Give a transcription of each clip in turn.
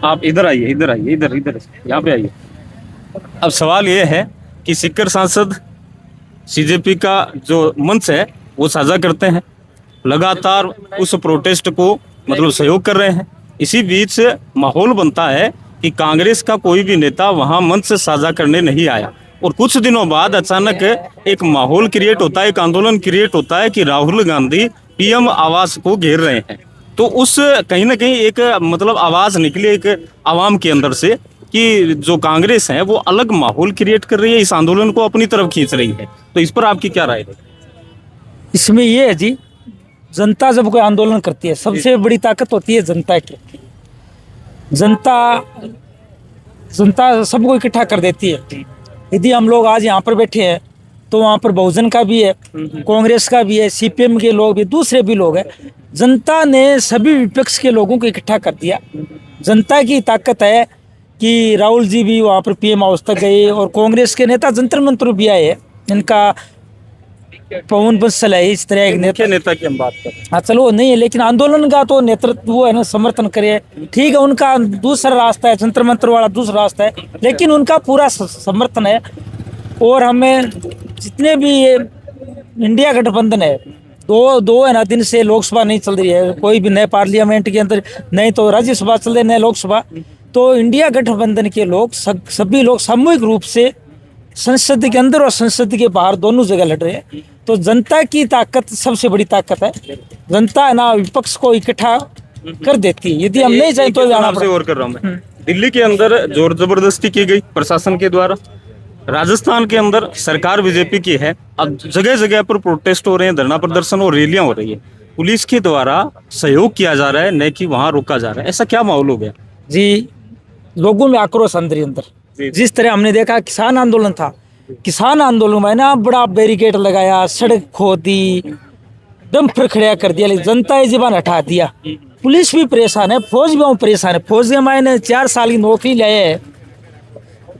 आप इधर आइए, इधर आइए, इधर इधर यहाँ पे आइए। अब सवाल ये है कि सीकर सांसद सीजेपी का जो मंच है वो साझा करते हैं, लगातार उस प्रोटेस्ट को मतलब सहयोग कर रहे हैं। इसी बीच माहौल बनता है कि कांग्रेस का कोई भी नेता वहां मंच साझा करने नहीं आया, और कुछ दिनों बाद अचानक एक माहौल क्रिएट होता है, एक आंदोलन क्रिएट होता है कि राहुल गांधी पीएम आवास को घेर रहे हैं। तो उस कहीं ना कहीं एक मतलब आवाज निकली एक आवाम के अंदर से कि जो कांग्रेस है वो अलग माहौल क्रिएट कर रही है, इस आंदोलन को अपनी तरफ खींच रही है। तो इस पर आपकी क्या राय है? इसमें ये है जी, जनता जब कोई आंदोलन करती है सबसे बड़ी ताकत होती है जनता की। जनता जनता सबको इकट्ठा कर देती है। यदि हम लोग आज यहाँ पर बैठे हैं तो वहाँ पर बहुजन का भी है, कांग्रेस का भी है, सीपीएम के लोग भी, दूसरे भी लोग हैं। जनता ने सभी विपक्ष के लोगों को इकट्ठा कर दिया। जनता की ताकत है कि राहुल जी भी वहाँ पर पीएम हाउस तक गए और कांग्रेस के नेता जंतर मंतर भी आए हैं। इनका पवन बंसल है, इस तरह एक मुख्य नेता की हम बात कर रहे हैं। हाँ चलो वो नहीं है, लेकिन आंदोलन का तो नेतृत्व वो है ना, समर्थन करे, ठीक है। उनका दूसरा रास्ता है, जंतर मंतर वाला दूसरा रास्ता है, लेकिन उनका पूरा समर्थन है। और हमें जितने भी ये इंडिया गठबंधन है, दो दो है ना दिन से लोकसभा नहीं चल रही है, कोई भी नए पार्लियामेंट के अंदर नहीं तो राज्यसभा चल रही, नए लोकसभा। तो इंडिया गठबंधन के लोग सभी लोग सामूहिक रूप से संसद के अंदर और संसद के बाहर दोनों जगह लड़ रहे हैं। तो जनता की ताकत सबसे बड़ी ताकत है। जनता है ना विपक्ष को इकट्ठा कर देती है। यदि हम नहीं चाहें तो आपसे और कर रहा हूँ मैं, दिल्ली के अंदर जोर जबरदस्ती की गई प्रशासन के द्वारा, राजस्थान के अंदर सरकार बीजेपी की है, अब जगह जगह पर प्रोटेस्ट हो रहे हैं, धरना प्रदर्शन और रैलियां हो रही है, पुलिस के द्वारा सहयोग किया जा रहा है, न कि वहां रोका जा रहा है। ऐसा क्या माहौल हो गया जी? लोगों में आक्रोश अंदर ही अंदर। जिस तरह हमने देखा किसान आंदोलन था, किसान आंदोलन में ना बड़ा बैरिकेड लगाया, सड़क खोदी, डंपर खड़ा कर दिया, लेकिन जनता ये जीवन हटा दिया। पुलिस भी परेशान है, फौज भी परेशान है। फौज के मायने 4 साल की नौकरी ले है,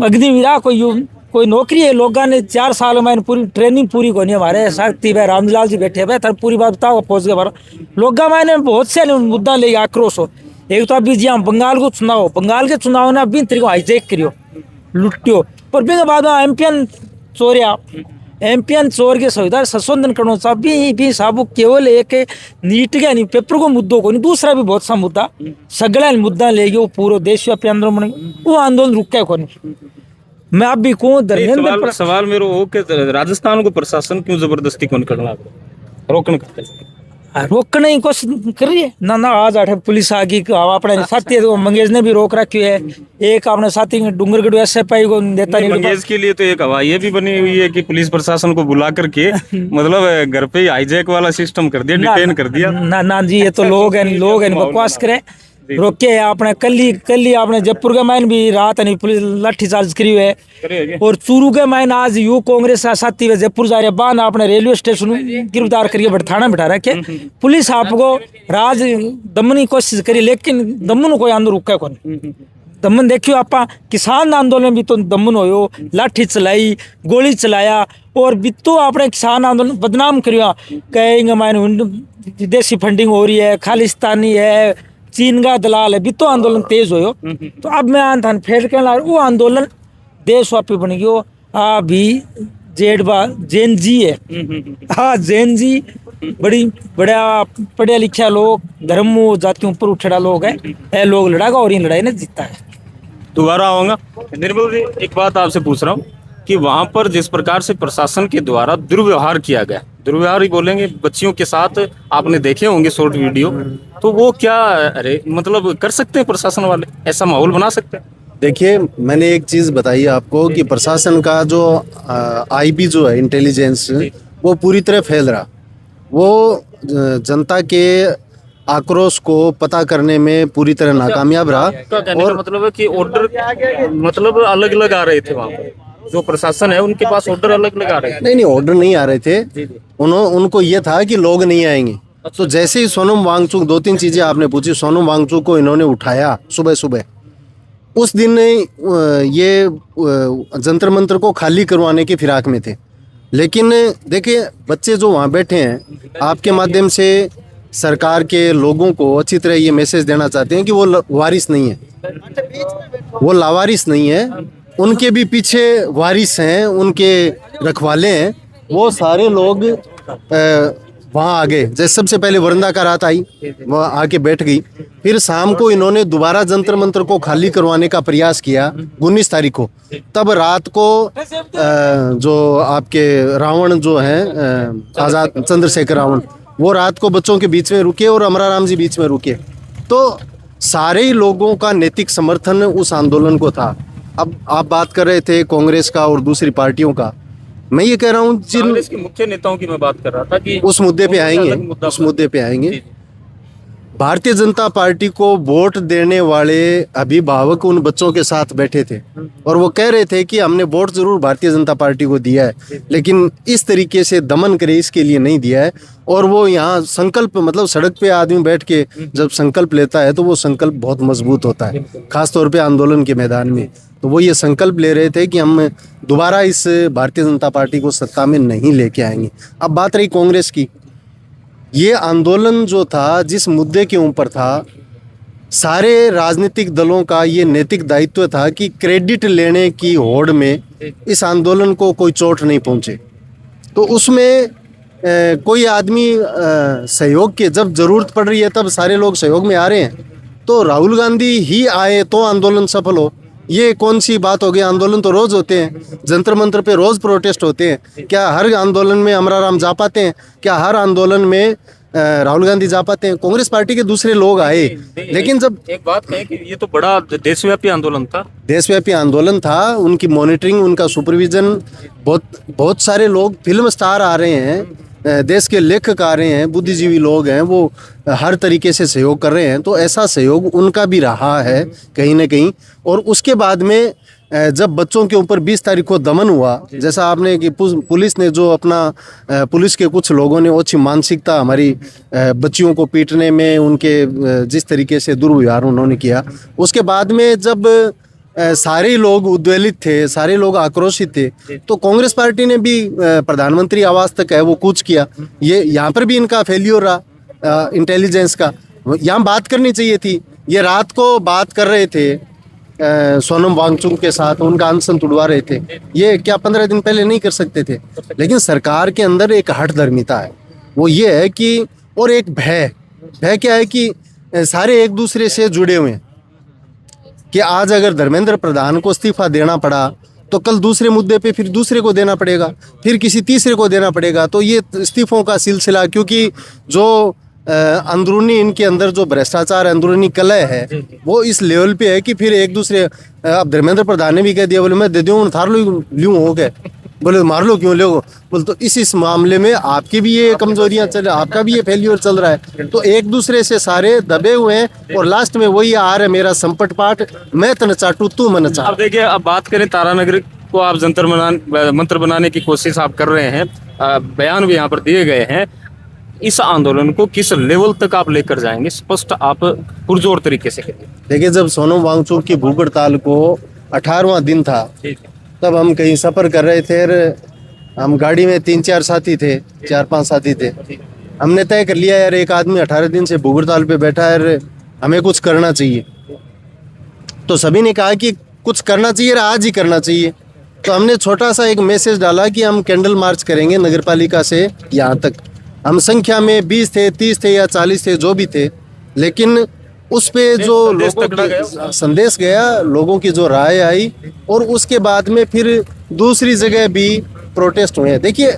अग्निवीरा कोई नौकरी है। लोगों ने 4 साल में पूरी ट्रेनिंग पूरी को नहीं। हमारे साथी भाई रामलाल जी बैठे हुए, पूरी बात बताओ फौज के बारे में। लोगों में बहुत से मुद्दा ले आक्रोश हो। एक तो अभी जी हम बंगाल को चुनाव, बंगाल के चुनाव ने अभी तरीके हाईजेक करियो, लुटियो, पर भी बाद में एमपीएन चोरिया, एमपीएन चोर के संविधान संशोधन करना चाहिए भी साबु केवल एक नीट के नहीं पेपर को मुद्दों को नहीं, दूसरा भी बहुत सा मुद्दा सगला मुद्दा ले गए वो पूरे देशव्यापी आंदोलन, वो आंदोलन रुका है कौन। मैं अब भी कहूँ धर्मेंद्र सवाल मेरे हो कि राजस्थान को प्रशासन क्यों जबरदस्ती कौन करना रोकने करते हैं? रोकने की कोशिश कर रही है ना ना। आज आठ पुलिस आ गई, अपने साथी मंगेश ने भी रोक रखी है। एक अपने साथी डूंगरगढ़ एसएफआई को नेता मंगेश के लिए तो एक हवा ये भी बनी हुई है कि पुलिस प्रशासन को बुला करके मतलब घर पे हाईजैक वाला सिस्टम कर दिया, डिटेन कर दिया। ना ना जी, ये तो लोग हैं बकवास करे। रोके आपने कल ही आपने जयपुर के मायन भी रात नहीं पुलिस लाठीचार्ज करी है। और चूरू के मायन आज यू कांग्रेस साथी वे जयपुर जा रहे बान आपने रेलवे स्टेशन गिरफ्तार करिए थाना बिठा रखे। पुलिस आपको राज दमन की कोशिश करी, लेकिन दमन कोई आंदोलन रुका कौन। दमन देखियो आप किसान आंदोलन भी तो दमन हो, लाठी चलाई, गोली चलाया, और बितो आपने किसान आंदोलन बदनाम करियो। कहेंगे मायन विदेशी फंडिंग हो रही है, खालिस्तानी है, चीन का दलाल है, भी तो आंदोलन तेज हो। तो अब मैं आन फेर के वो आंदोलन देशव्यापी बन गयो। अभी जैन जी है, हाँ जैन जी बड़ी बड़ा पढ़े लिखा लोग, धर्मों जातियों पर उठड़ा लोग है लोग लड़ागा और इन लड़ाई ने जीता है। दोबारा आऊंगा। निर्मल जी, एक बात आपसे पूछ रहा हूँ कि वहां पर जिस प्रकार से प्रशासन के द्वारा दुर्व्यवहार किया गया, दुर्व्यवहार ही बोलेंगे, बच्चियों के साथ आपने देखे होंगे शॉर्ट वीडियो, तो वो क्या अरे मतलब कर सकते हैं प्रशासन वाले, ऐसा माहौल बना सकते हैं? देखिए, मैंने एक चीज़ बताई आपको कि प्रशासन का जो आईबी जो है इंटेलिजेंस, वो पूरी तरह फैल रहा। वो जनता के आक्रोश को पता करने में पूरी तरह नाकामयाब रहा। और मतलब है कि ऑर्डर मतलब अलग अलग आ रहे थे वहाँ पर, जो प्रशासन है उनके पास ऑर्डर अलग अलग आ रहे थे। नहीं, ऑर्डर नहीं आ रहे थे। उनको ये था कि लोग नहीं आएंगे। तो जैसे ही सोनम वांगचुक, 2-3 चीजें आपने पूछी, सोनम वांगचुक को इन्होंने उठाया सुबह सुबह, उस दिन ये जंतर मंतर को खाली करवाने की फिराक में थे। लेकिन देखिए, बच्चे जो वहाँ बैठे हैं, आपके माध्यम से सरकार के लोगों को अच्छी तरह ये मैसेज देना चाहते हैं कि वो वारिस नहीं है, वो लावारिस नहीं है, उनके भी पीछे वारिस हैं, उनके रखवाले हैं। वो सारे लोग वहाँ आ गए। जैसे सबसे पहले वृंदा का रात आई, वहाँ आके बैठ गई। फिर शाम को इन्होंने दोबारा जंतर मंतर को खाली करवाने का प्रयास किया 19 तारीख को। तब रात को जो आपके रावण जो हैं आज़ाद चंद्रशेखर रावण, वो रात को बच्चों के बीच में रुके और अमराराम जी बीच में रुके। तो सारे ही लोगों का नैतिक समर्थन उस आंदोलन को था। अब आप बात कर रहे थे कांग्रेस का और दूसरी पार्टियों का, मैं ये कह रहा हूँ जिन कांग्रेस के मुख्य नेताओं की मैं बात कर रहा था कि उस मुद्दे पे आएंगे, भारतीय जनता पार्टी को वोट देने वाले अभिभावक उन बच्चों के साथ बैठे थे और वो कह रहे थे कि हमने वोट जरूर भारतीय जनता पार्टी को दिया है, लेकिन इस तरीके से दमन करे इसके लिए नहीं दिया है। और वो यहाँ संकल्प, मतलब सड़क पे आदमी बैठ के जब संकल्प लेता है तो वो संकल्प बहुत मजबूत होता है, खासतौर पे आंदोलन के मैदान में। तो वो ये संकल्प ले रहे थे कि हम दोबारा इस भारतीय जनता पार्टी को सत्ता में नहीं लेके आएंगे। अब बात रही कांग्रेस की, ये आंदोलन जो था, जिस मुद्दे के ऊपर था, सारे राजनीतिक दलों का ये नैतिक दायित्व था कि क्रेडिट लेने की होड़ में इस आंदोलन को कोई चोट नहीं पहुंचे। तो उसमें कोई आदमी सहयोग के, जब जरूरत पड़ रही है तब सारे लोग सहयोग में आ रहे हैं। तो राहुल गांधी ही आए तो आंदोलन सफल हो, ये कौन सी बात हो गई? आंदोलन तो रोज होते हैं, जंतर मंतर पे रोज प्रोटेस्ट होते हैं। क्या हर आंदोलन में अमराराम जा पाते हैं? क्या हर आंदोलन में राहुल गांधी जा पाते हैं? कांग्रेस पार्टी के दूसरे लोग आए, लेकिन जब एक बात है कि ये तो बड़ा देशव्यापी आंदोलन था, देशव्यापी आंदोलन था, उनकी मॉनिटरिंग, उनका सुपरविजन, बहुत सारे लोग, फिल्म स्टार आ रहे हैं, देश के लेखक आ रहे हैं, बुद्धिजीवी लोग हैं, वो हर तरीके से सहयोग कर रहे हैं। तो ऐसा सहयोग उनका भी रहा है कहीं ना कहीं। और उसके बाद में जब बच्चों के ऊपर 20 तारीख को दमन हुआ, जैसा आपने कि पुलिस ने जो अपना, पुलिस के कुछ लोगों ने अच्छी मानसिकता हमारी बच्चियों को पीटने में, उनके जिस तरीके से दुर्व्यवहार उन्होंने किया, उसके बाद में जब सारे लोग उद्वेलित थे, सारे लोग आक्रोशित थे, तो कांग्रेस पार्टी ने भी प्रधानमंत्री आवास तक है वो कूच किया। ये यहाँ पर भी इनका फेल्योर रहा इंटेलिजेंस का। यहाँ बात करनी चाहिए थी। ये रात को बात कर रहे थे सोनम वांगचुक के साथ, उनका अनशन तुड़वा रहे थे। ये क्या 15 दिन पहले नहीं कर सकते थे? लेकिन सरकार के अंदर एक हठधर्मिता है, वो ये है कि, और एक भय क्या है कि सारे एक दूसरे से जुड़े हुए हैं कि आज अगर धर्मेंद्र प्रधान को इस्तीफा देना पड़ा तो कल दूसरे मुद्दे पे फिर दूसरे को देना पड़ेगा, फिर किसी तीसरे को देना पड़ेगा। तो ये इस्तीफों का सिलसिला, क्योंकि जो अंदरूनी इनके अंदर जो भ्रष्टाचार, अंदरूनी कलह है, वो इस लेवल पे है कि फिर एक दूसरे, अब धर्मेंद्र प्रधान ने भी कह दिया, बोले मैं दे दूँ, थार लूँ हो गए, बोले मार लो क्यों लो, बोले तो इस मामले में आपकी भी ये कमजोरियां चल रही, आपका भी ये फेल्योर चल रहा है। तो एक दूसरे से सारे दबे हुए हैं और लास्ट में वही आ रहा है, मेरा संपट पाठ, मैं तन चाटू तू मन चाट। अब देखिए, अब बात करें तारानगर को, आप जंतर मंत्र बनाने की कोशिश आप कर रहे हैं, बयान भी यहाँ पर दिए गए हैं। इस आंदोलन को किस लेवल तक आप लेकर जाएंगे, स्पष्ट आप पुरजोर तरीके से करिए। देखिए, जब सोनम वांगचुक की भूख हड़ताल को 18वां दिन था, तब हम कहीं सफ़र कर रहे थे, हम गाड़ी में 3-4 साथी थे, 4-5 साथी थे। हमने तय कर लिया यार, एक आदमी 18 दिन से भूख हड़ताल पे बैठा है, हमें कुछ करना चाहिए। तो सभी ने कहा कि कुछ करना चाहिए, आज ही करना चाहिए। तो हमने छोटा सा एक मैसेज डाला कि हम कैंडल मार्च करेंगे नगरपालिका से यहाँ तक। हम संख्या में 20 थे, 30 थे या 40 थे, जो भी थे, लेकिन उस पे जो लोगों की संदेश गया, लोगों की जो राय आई, और उसके बाद में फिर दूसरी जगह भी प्रोटेस्ट हुए। देखिए,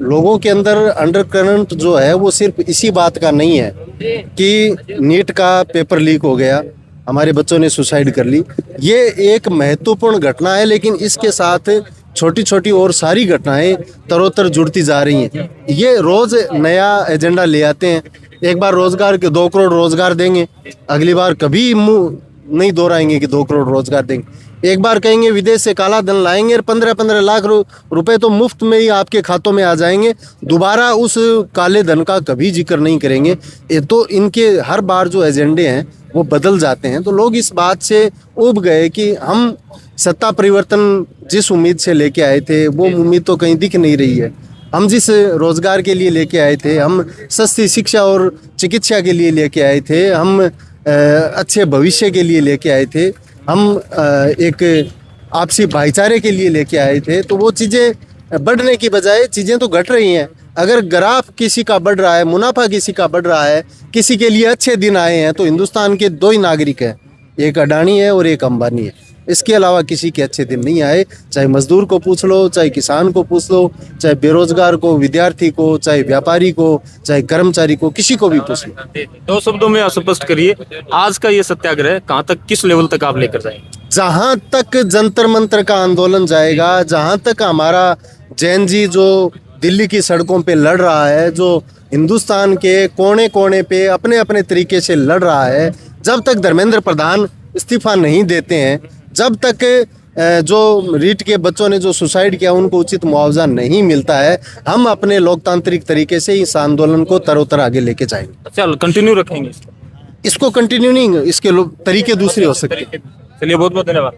लोगों के अंदर अंडरकरंट जो है वो सिर्फ इसी बात का नहीं है कि नीट का पेपर लीक हो गया, हमारे बच्चों ने सुसाइड कर ली। ये एक महत्वपूर्ण घटना है, लेकिन इसके साथ छोटी छोटी और सारी घटनाएं तरोतर जुड़ती जा रही हैं। ये रोज नया एजेंडा ले आते हैं। एक बार रोजगार के 2 करोड़ रोजगार देंगे, अगली बार कभी मुंह नहीं दोहराएंगे कि 2 करोड़ रोजगार देंगे। एक बार कहेंगे विदेश से काला धन लाएंगे और 15-15 लाख रुपए तो मुफ्त में ही आपके खातों में आ जाएंगे। दोबारा उस काले धन का कभी जिक्र नहीं करेंगे। ये तो इनके हर बार जो एजेंडे हैं वो बदल जाते हैं। तो लोग इस बात से ऊब गए कि हम सत्ता परिवर्तन जिस उम्मीद से लेके आए थे, वो उम्मीद तो कहीं दिख नहीं रही है। हम जिस रोजगार के लिए लेके आए थे, हम सस्ती शिक्षा और चिकित्सा के लिए लेके आए थे, हम अच्छे भविष्य के लिए लेके आए थे, हम एक आपसी भाईचारे के लिए लेके आए थे, तो वो चीज़ें बढ़ने की बजाय चीज़ें तो घट रही हैं। अगर ग्राफ किसी का बढ़ रहा है, मुनाफा किसी का बढ़ रहा है, किसी के लिए अच्छे दिन आए हैं, तो हिंदुस्तान के दो ही नागरिक हैं, एक अडानी है और एक अंबानी है। इसके अलावा किसी के अच्छे दिन नहीं आए। चाहे मजदूर को पूछ लो, चाहे किसान को पूछ लो, चाहे बेरोजगार को, विद्यार्थी को, चाहे व्यापारी को, चाहे कर्मचारी को, किसी को भी पूछ लो। दो शब्दों में आप स्पष्ट करिए, आज का ये सत्याग्रह कहाँ तक, किस लेवल तक आप लेकर जाएंगे? जहाँ तक जंतर मंतर का आंदोलन जाएगा, जहाँ तक हमारा जैन जी जो दिल्ली की सड़कों पे लड़ रहा है, जो हिंदुस्तान के कोने कोने पे अपने अपने तरीके से लड़ रहा है, जब तक धर्मेंद्र प्रधान इस्तीफा नहीं देते हैं, जब तक जो रीट के बच्चों ने जो सुसाइड किया उनको उचित मुआवजा नहीं मिलता है, हम अपने लोकतांत्रिक तरीके से इस आंदोलन को तरोतर आगे लेके जाएंगे। चलो कंटिन्यू रखेंगे इसको। इसको कंटिन्यू नहीं, इसके तरीके दूसरे हो सकते हैं। चलिए बहुत बहुत धन्यवाद।